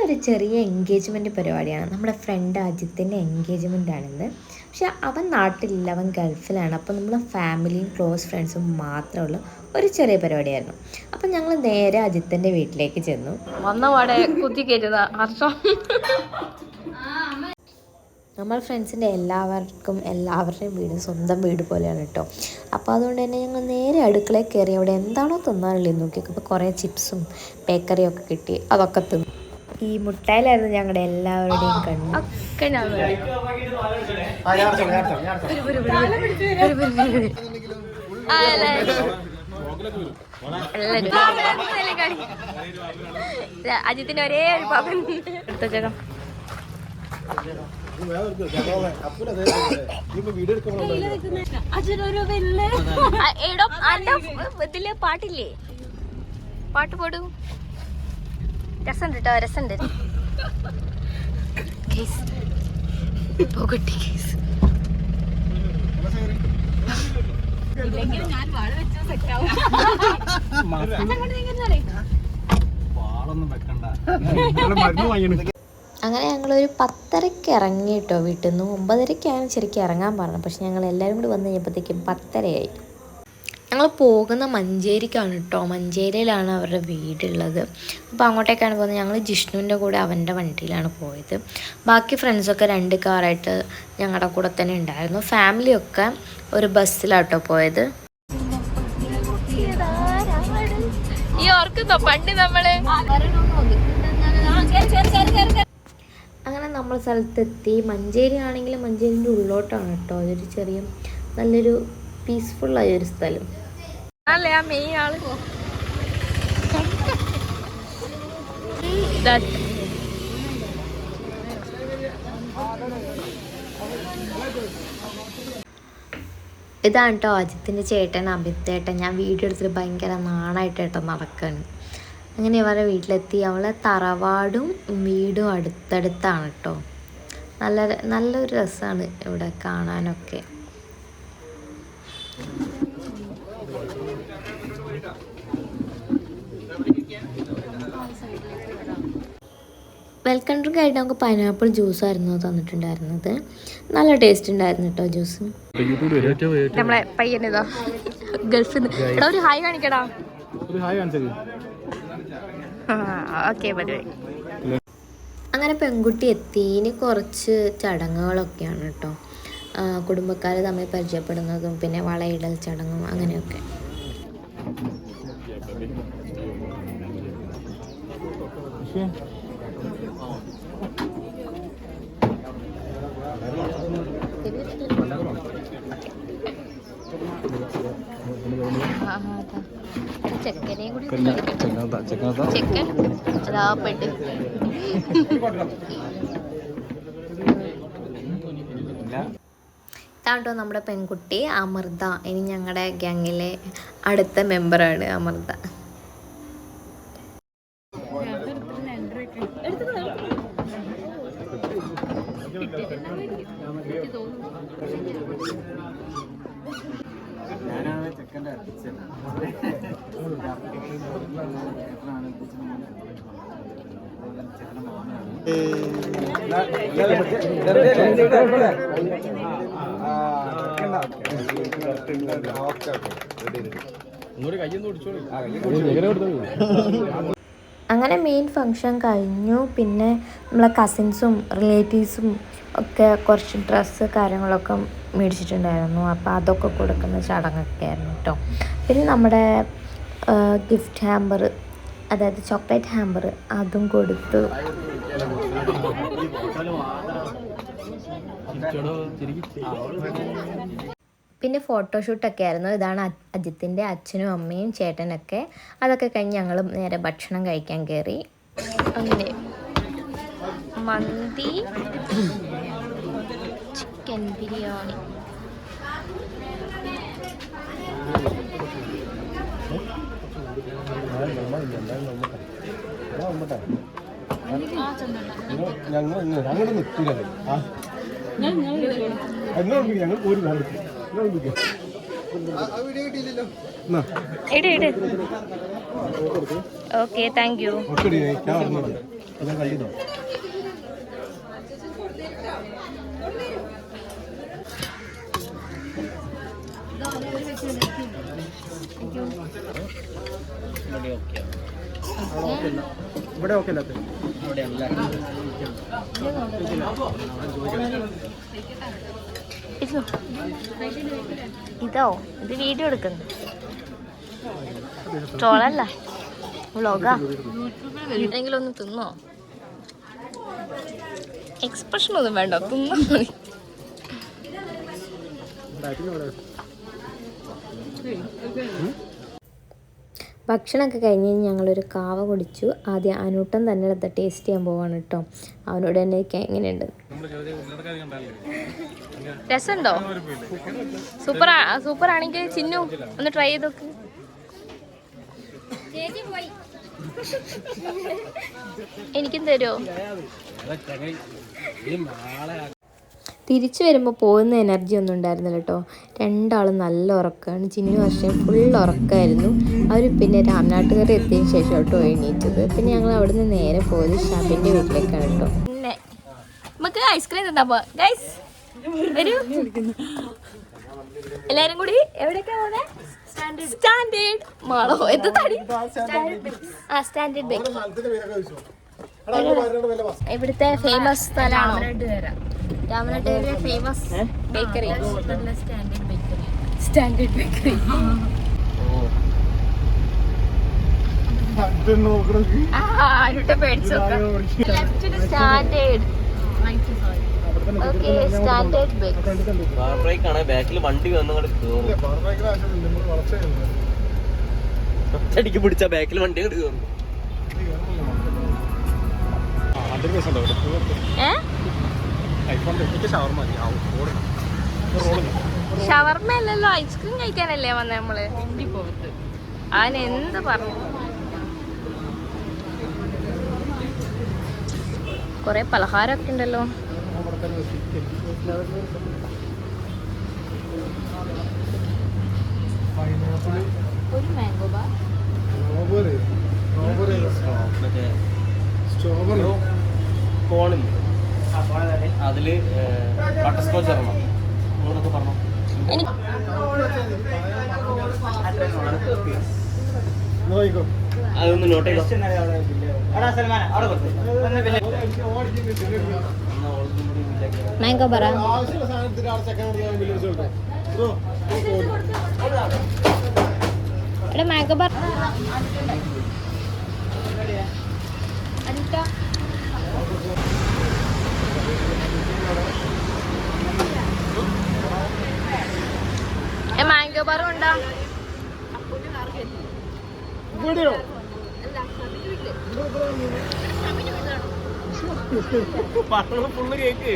ഇന്നൊരു ചെറിയ എൻഗേജ്മെൻറ്റ് പരിപാടിയാണ്. നമ്മുടെ ഫ്രണ്ട് അജിത്തിൻ്റെ എൻഗേജ്മെൻ്റ് ആണിന്ന്. പക്ഷെ അവൻ നാട്ടിലില്ല, അവൻ ഗൾഫിലാണ്. അപ്പോൾ നമ്മൾ ഫാമിലിയും ക്ലോസ് ഫ്രണ്ട്സും മാത്രമുള്ള ഒരു ചെറിയ പരിപാടിയായിരുന്നു. അപ്പം ഞങ്ങൾ നേരെ അജിത്തിൻ്റെ വീട്ടിലേക്ക് ചെന്നു. വന്നപാടെ കുത്തി കയറ്റുന്ന ഹർഷം. നമ്മൾ ഫ്രണ്ട്സിൻ്റെ എല്ലാവരുടെയും വീട് സ്വന്തം വീട് പോലെയാണ് കേട്ടോ. അപ്പോൾ അതുകൊണ്ട് തന്നെ ഞങ്ങൾ നേരെ അടുക്കളയിൽ കയറി അവിടെ എന്താണോ തിന്നാനുള്ളത് നോക്കിയൊക്കെ അപ്പോൾ കുറേ ചിപ്സും ബേക്കറിയും ഒക്കെ കിട്ടി. അതൊക്കെ തിന്നു. ഈ മുട്ടായിലായിരുന്നു ഞങ്ങളുടെ എല്ലാവരുടെയും കണ്ണു. അജിത്തിന്റെ ഒരേ ഒരു പാപ്പൻ എടുത്തേക്കാം. ഇതില് പാട്ടില്ലേ, പാട്ട് പാടൂ. രസമുണ്ട് കേട്ടോ, രസമുണ്ട്. അങ്ങനെ ഞങ്ങളൊരു 10:30 ഇറങ്ങി കേട്ടോ വീട്ടിൽ നിന്ന്. 9:30 ശരിക്കും ഇറങ്ങാൻ പറഞ്ഞത്. പക്ഷെ ഞങ്ങൾ എല്ലാവരും കൂടി വന്നു കഴിഞ്ഞപ്പോഴത്തേക്കും 10:30 ഞങ്ങൾ പോകുന്ന മഞ്ചേരിക്കാണ് കേട്ടോ. മഞ്ചേരിയിലാണ് അവരുടെ വീടുള്ളത്. അപ്പോൾ അങ്ങോട്ടേക്കാണ് പോകുന്നത്. ഞങ്ങൾ ജിഷ്ണുവിൻ്റെ കൂടെ അവൻ്റെ വണ്ടിയിലാണ് പോയത്. ബാക്കി ഫ്രണ്ട്സൊക്കെ 2 കാറായിട്ട് ഞങ്ങളുടെ കൂടെ തന്നെ ഉണ്ടായിരുന്നു. ഫാമിലിയൊക്കെ ഒരു ബസ്സിലാട്ടോ പോയത്. പണ്ട് നമ്മള് അങ്ങനെ നമ്മൾ സ്ഥലത്തെത്തി. മഞ്ചേരി ആണെങ്കിലും മഞ്ചേരിൻ്റെ ഉള്ളോട്ടാണ് കേട്ടോ. അതൊരു ചെറിയ നല്ലൊരു പീസ്ഫുള്ളായ ഒരു സ്ഥലം. അല്ലേ ആ മെയിൻ ആള്. ഇതാണ് കേട്ടോ അജിത്തിൻ്റെ ചേട്ടൻ അഭിത്തേട്ടൻ. ഞാൻ വീഡിയോ എടുത്തിട്ട് ഭയങ്കര നാണായിട്ട് ഏട്ടൻ നടക്കുകയാണ്. അങ്ങനെ ഇവരുടെ വീട്ടിലെത്തി. അവളെ തറവാടും വീടും അടുത്തടുത്താണ് കേട്ടോ. നല്ലൊരു രസമാണ് ഇവിടെ കാണാനൊക്കെ. വെൽക്കം ഡ്രിങ്ക് ആയിട്ട് നമുക്ക് പൈനാപ്പിൾ ജ്യൂസായിരുന്നു തന്നിട്ടുണ്ടായിരുന്നത്. നല്ല ടേസ്റ്റ് ഉണ്ടായിരുന്നു കേട്ടോ ജ്യൂസ്. നമ്മളെ പയ്യനേതാ ഗൾഫിൽ നിന്ന്. ഒരു ഹായ് കാണിക്കടാ. Okay bye. അങ്ങനെ പെൺകുട്ടി എത്തി. ഇനി കുറച്ച് ചടങ്ങുകളൊക്കെയാണ് കേട്ടോ. കുടുംബക്കാർ തമ്മിൽ പരിചയപ്പെടുന്നതും പിന്നെ വളയിടൽ ചടങ്ങും അങ്ങനെയൊക്കെ. ചെക്കനെയും കൂടി ചെക്കൻ അതാ പെട്ട്. ഇതാട്ടോ നമ്മുടെ പെൺകുട്ടി അമൃത. ഇനി ഞങ്ങളുടെ ഗ്യാങ്ങിലെ അടുത്ത മെമ്പറാണ് അമൃത. അങ്ങനെ മെയിൻ ഫങ്ഷൻ കഴിഞ്ഞു. പിന്നെ നമ്മളെ കസിൻസും റിലേറ്റീവ്സും ഒക്കെ കുറച്ച് ഡ്രസ്സ് കാര്യങ്ങളൊക്കെ മേടിച്ചിട്ടുണ്ടായിരുന്നു. അപ്പോൾ അതൊക്കെ കൊടുക്കുന്ന ചടങ്ങൊക്കെ ആയിരുന്നു കേട്ടോ. പിന്നെ നമ്മുടെ ഗിഫ്റ്റ് ഹാമ്പർ, അതായത് ചോക്ലേറ്റ് ഹാമ്പർ, അതും കൊടുത്തു. പിന്നെ ഫോട്ടോഷൂട്ടൊക്കെ ആയിരുന്നു. ഇതാണ് അജിത്തിൻ്റെ അച്ഛനും അമ്മയും ചേട്ടനൊക്കെ. അതൊക്കെ കഴിഞ്ഞ് ഞങ്ങൾ നേരെ ഭക്ഷണം കഴിക്കാൻ കയറി. അങ്ങനെ മന്തി, chicken biryani, okay thank you. ഇവിടെ ഓക്കെ അല്ലാത്ത ഇതോ ഇത് വീഡിയോ എടുക്കുന്നു ട്രോളല്ല വ്ളോഗാ എന്തെങ്കിലും ഒന്ന് തിന്നോ എക്സ്പ്രഷൻ ഒന്നും വേണ്ട തിന്നോ മതി ഭക്ഷണമൊക്കെ കഴിഞ്ഞ് ഞങ്ങളൊരു കാവ കുടിച്ചു. ആദ്യം അനൂട്ടൻ തന്നെ എടുത്ത് ടേസ്റ്റ് ചെയ്യാൻ പോവാണ് കേട്ടോ. അവനോട് തന്നെ എങ്ങനെയുണ്ട്. രസമുണ്ടോ? സൂപ്പർ ആണെങ്കിൽ ചിന്നു ഒന്ന് ട്രൈ ചെയ്ത് നോക്ക്. എനിക്കും തരുമോ? തിരിച്ചു വരുമ്പോൾ പോകുന്ന എനർജി ഒന്നും ഉണ്ടായിരുന്നില്ല കേട്ടോ. രണ്ടാളും നല്ല ഉറക്കമാണ്. ചിന്നു വർഷം ഫുൾ ഉറക്കമായിരുന്നു. അവർ പിന്നെ രാംനാട്ടുകര എത്തിയതിന് ശേഷം കേട്ടോ എണീറ്റത്. പിന്നെ ഞങ്ങൾ അവിടെ നിന്ന് നേരെ പോയത് ഷാബിൻ്റെ വീട്ടിലേക്കാണ് കേട്ടോ. പിന്നെ നമുക്ക് ഐസ്ക്രീം തിന്നാ പോ ഗൈസ്. വരൂ എല്ലാരും കൂടി. എവിടേക്കാ പോകുന്നത്? സ്റ്റാൻഡേർഡ് മാളോ എന്ത് തടി സ്റ്റാൻഡേർഡ് ബേക്ക്. ഇവിടുത്തെ ഫേമസ് സ്ഥലമാണോ? Ramanattukara famous bakery standard bakery. ആരുടെ പേടിച്ചു സ്റ്റാൻഡേർഡ്. Okay standard bakery. ബാക്കിൽ വണ്ടി ഒറ്റടിക്ക് പിടിച്ച ബാക്കിൽ വണ്ടി കയറും. ഷവർമ്മ അല്ലല്ലോ, ഐസ്ക്രീം കഴിക്കാനല്ലേ വന്നേ നമ്മള്. അവന് എന്ത് പറഞ്ഞു. കൊറേ പലഹാരമൊക്കെ ഉണ്ടല്ലോ. ഒരു മാംഗോ ബാർ, കോണില്ലേ അതില് ബട്ടർസ്കോച്ച് ഇറങ്ങണം. നിങ്ങളൊക്കെ പറഞ്ഞു അതൊന്ന് നോട്ട് ചെയ്തോ. മാംഗോ ബാർ എടാ മാംഗോ ബാർ. മാംഗോ ബാറും ഉണ്ടോ? Full cake